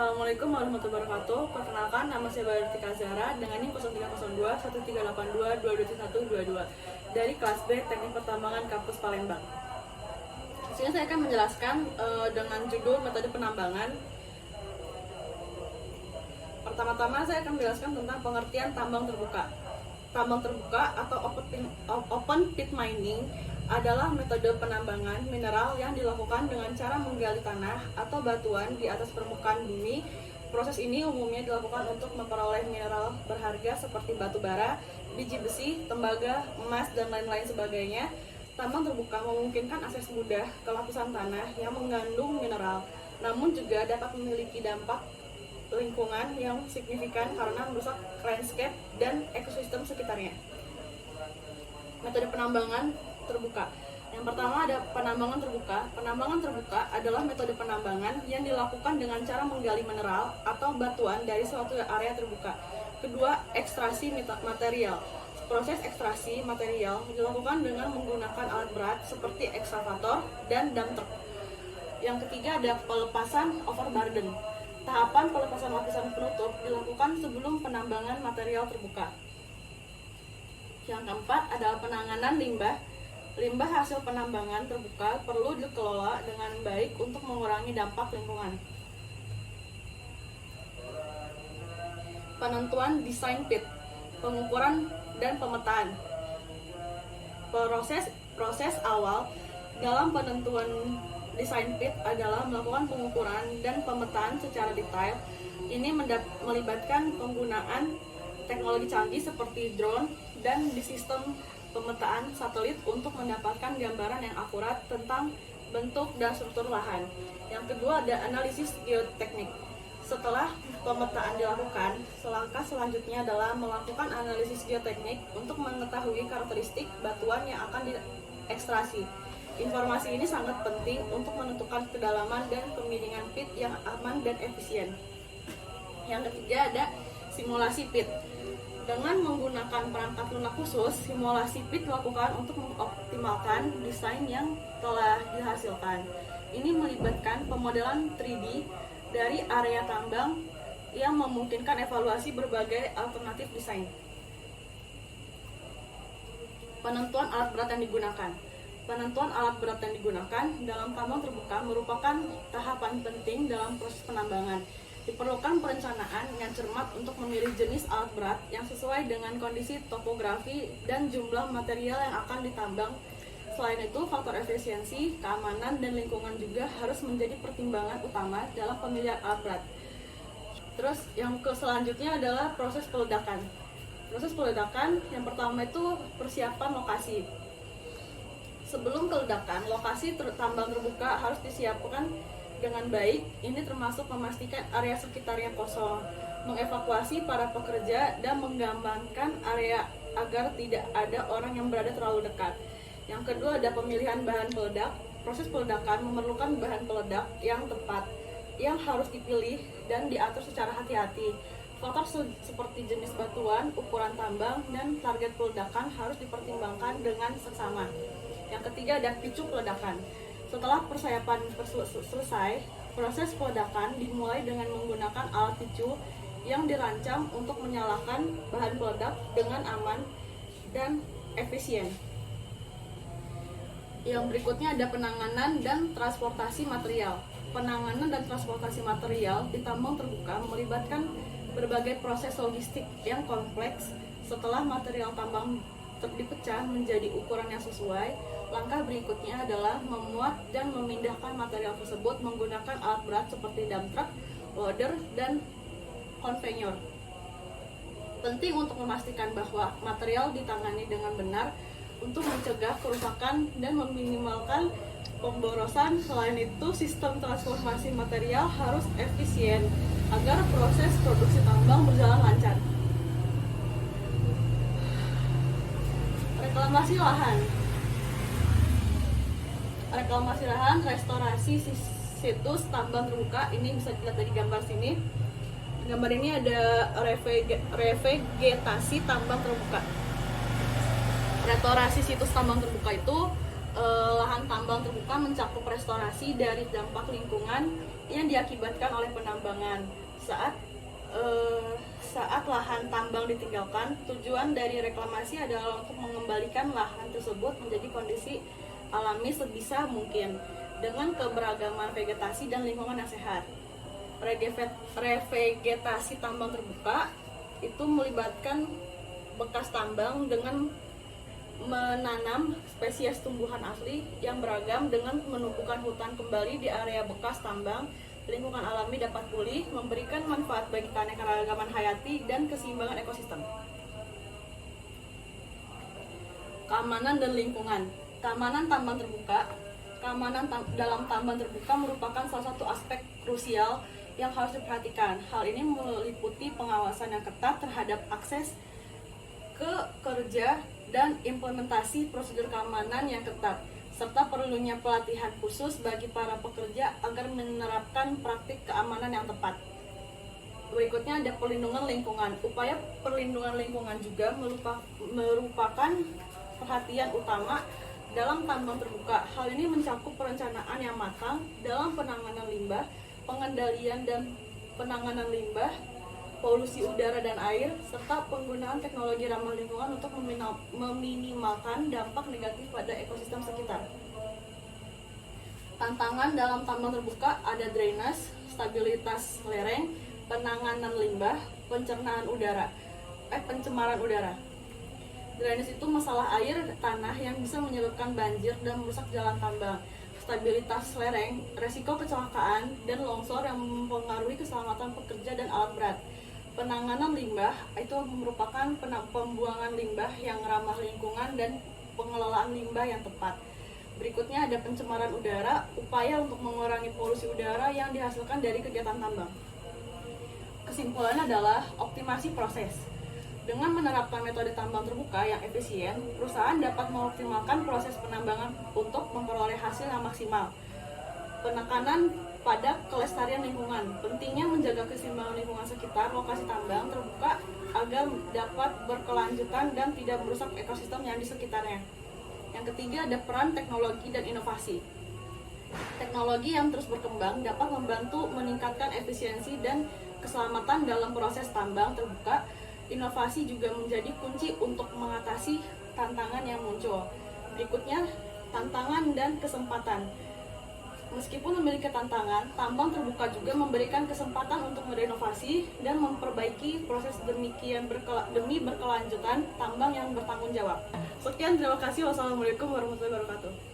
Assalamualaikum warahmatullahi wabarakatuh. Perkenalkan, nama saya Bayu Zara dengan NIM 0302 1382 22122 dari kelas B Teknik Pertambangan Kampus Palembang. Di sini saya akan menjelaskan dengan judul metode penambangan. Pertama-tama saya akan menjelaskan tentang pengertian tambang terbuka. Tambang terbuka atau open pit mining adalah metode penambangan mineral yang dilakukan dengan cara menggali tanah atau batuan di atas permukaan bumi. Proses ini umumnya dilakukan untuk memperoleh mineral berharga seperti batu bara, biji besi, tembaga, emas, dan lain-lain sebagainya. Tambang terbuka memungkinkan akses mudah ke lapisan tanah yang mengandung mineral, namun juga dapat memiliki dampak lingkungan yang signifikan karena merusak landscape dan ekosistem sekitarnya. Metode penambangan terbuka. Yang pertama ada penambangan terbuka. Penambangan terbuka adalah metode penambangan yang dilakukan dengan cara menggali mineral atau batuan dari suatu area terbuka. Kedua, ekstraksi material. Proses ekstraksi material dilakukan dengan menggunakan alat berat seperti ekskavator dan dump truck. Yang ketiga ada pelepasan overburden. Tahapan pelepasan lapisan penutup dilakukan sebelum penambangan material terbuka. Yang keempat adalah penanganan limbah. Limbah hasil penambangan terbuka perlu dikelola dengan baik untuk mengurangi dampak lingkungan. Penentuan desain pit, pengukuran dan pemetaan. Proses awal dalam penentuan desain pit adalah melakukan pengukuran dan pemetaan secara detail. Ini melibatkan penggunaan teknologi canggih seperti drone dan di sistem pemetaan satelit untuk mendapatkan gambaran yang akurat tentang bentuk dan struktur lahan. Yang kedua ada analisis geoteknik. Setelah pemetaan dilakukan, langkah selanjutnya adalah melakukan analisis geoteknik untuk mengetahui karakteristik batuan yang akan diekstraksi. Informasi ini sangat penting untuk menentukan kedalaman dan kemiringan pit yang aman dan efisien. Yang ketiga ada simulasi pit. Dengan menggunakan perangkat lunak khusus, simulasi pit dilakukan untuk mengoptimalkan desain yang telah dihasilkan. Ini melibatkan pemodelan 3D dari area tambang yang memungkinkan evaluasi berbagai alternatif desain. Penentuan alat berat yang digunakan. Penentuan alat berat yang digunakan dalam tambang terbuka merupakan tahapan penting dalam proses penambangan. Diperlukan perencanaan yang cermat untuk memilih jenis alat berat yang sesuai dengan kondisi topografi dan jumlah material yang akan ditambang. Selain itu, faktor efisiensi, keamanan, dan lingkungan juga harus menjadi pertimbangan utama dalam pemilihan alat berat. Terus yang selanjutnya adalah proses peledakan. Proses peledakan yang pertama itu persiapan lokasi. Sebelum peledakan, lokasi tambang terbuka harus disiapkan dengan baik. Ini termasuk memastikan area sekitarnya kosong, mengevakuasi para pekerja, dan menggampangkan area agar tidak ada orang yang berada terlalu dekat. Yang kedua ada pemilihan bahan peledak. Proses peledakan memerlukan bahan peledak yang tepat, yang harus dipilih dan diatur secara hati-hati. Faktor seperti jenis batuan, ukuran tambang, dan target peledakan harus dipertimbangkan dengan seksama. Yang ketiga ada picu peledakan. Setelah persiapan selesai, proses peledakan dimulai dengan menggunakan alat picu yang dirancang untuk menyalakan bahan peledak dengan aman dan efisien. Yang berikutnya ada penanganan dan transportasi material. Penanganan dan transportasi material di tambang terbuka melibatkan berbagai proses logistik yang kompleks. Setelah material tambang dipecah menjadi ukuran yang sesuai, langkah berikutnya adalah memuat dan memindahkan material tersebut menggunakan alat berat seperti dump truck, loader, dan konveyor. Penting untuk memastikan bahwa material ditangani dengan benar untuk mencegah kerusakan dan meminimalkan pemborosan. Selain itu, sistem transformasi material harus efisien agar proses produksi tambang berjalan lancar. Reklamasi lahan. Reklamasi lahan, restorasi situs tambang terbuka. Ini bisa dilihat dari gambar sini. Gambar ini ada revegetasi tambang terbuka. Restorasi situs tambang terbuka itu lahan tambang terbuka mencakup restorasi dari dampak lingkungan yang diakibatkan oleh penambangan. Saat lahan tambang ditinggalkan, tujuan dari reklamasi adalah untuk mengembalikan lahan tersebut menjadi kondisi alami sebisa mungkin dengan keberagaman vegetasi dan lingkungan yang sehat. Revegetasi tambang terbuka itu melibatkan bekas tambang dengan menanam spesies tumbuhan asli yang beragam dengan menumbuhkan hutan kembali di area bekas tambang. Lingkungan alami dapat pulih, memberikan manfaat bagi keanekaragaman hayati dan keseimbangan ekosistem. Keamanan dan lingkungan. Keamanan tambang terbuka. Dalam tambang terbuka merupakan salah satu aspek krusial yang harus diperhatikan. Hal ini meliputi pengawasan yang ketat terhadap akses ke kerja dan implementasi prosedur keamanan yang ketat, serta perlunya pelatihan khusus bagi para pekerja agar menerapkan praktik keamanan yang tepat. Berikutnya ada perlindungan lingkungan. Upaya perlindungan lingkungan juga merupakan perhatian utama dalam tambang terbuka. Hal ini mencakup perencanaan yang matang dalam penanganan limbah, pengendalian dan penanganan limbah, polusi udara dan air, serta penggunaan teknologi ramah lingkungan untuk meminimalkan dampak negatif pada ekosistem sekitar. Tantangan dalam tambang terbuka ada drainase, stabilitas lereng, penanganan limbah, pencemaran udara. Drainase itu masalah air tanah yang bisa menyebabkan banjir dan merusak jalan tambang. Stabilitas lereng, resiko kecelakaan dan longsor yang mempengaruhi keselamatan pekerja dan alat berat. Penanganan limbah itu merupakan pembuangan limbah yang ramah lingkungan dan pengelolaan limbah yang tepat. Berikutnya ada pencemaran udara, upaya untuk mengurangi polusi udara yang dihasilkan dari kegiatan tambang. Kesimpulannya adalah optimasi proses. Dengan menerapkan metode tambang terbuka yang efisien, perusahaan dapat mengoptimalkan proses penambangan untuk memperoleh hasil yang maksimal. Penekanan pada kelestarian lingkungan. Pentingnya menjaga keseimbangan lingkungan sekitar lokasi tambang terbuka agar dapat berkelanjutan dan tidak merusak ekosistem yang di sekitarnya. Yang ketiga ada peran teknologi dan inovasi. Teknologi yang terus berkembang dapat membantu meningkatkan efisiensi dan keselamatan dalam proses tambang terbuka. Inovasi juga menjadi kunci untuk mengatasi tantangan yang muncul. Berikutnya, tantangan dan kesempatan. Meskipun memiliki tantangan, tambang terbuka juga memberikan kesempatan untuk berinovasi dan memperbaiki proses demi berkelanjutan tambang yang bertanggung jawab. Sekian, terima kasih. Wassalamualaikum warahmatullahi wabarakatuh.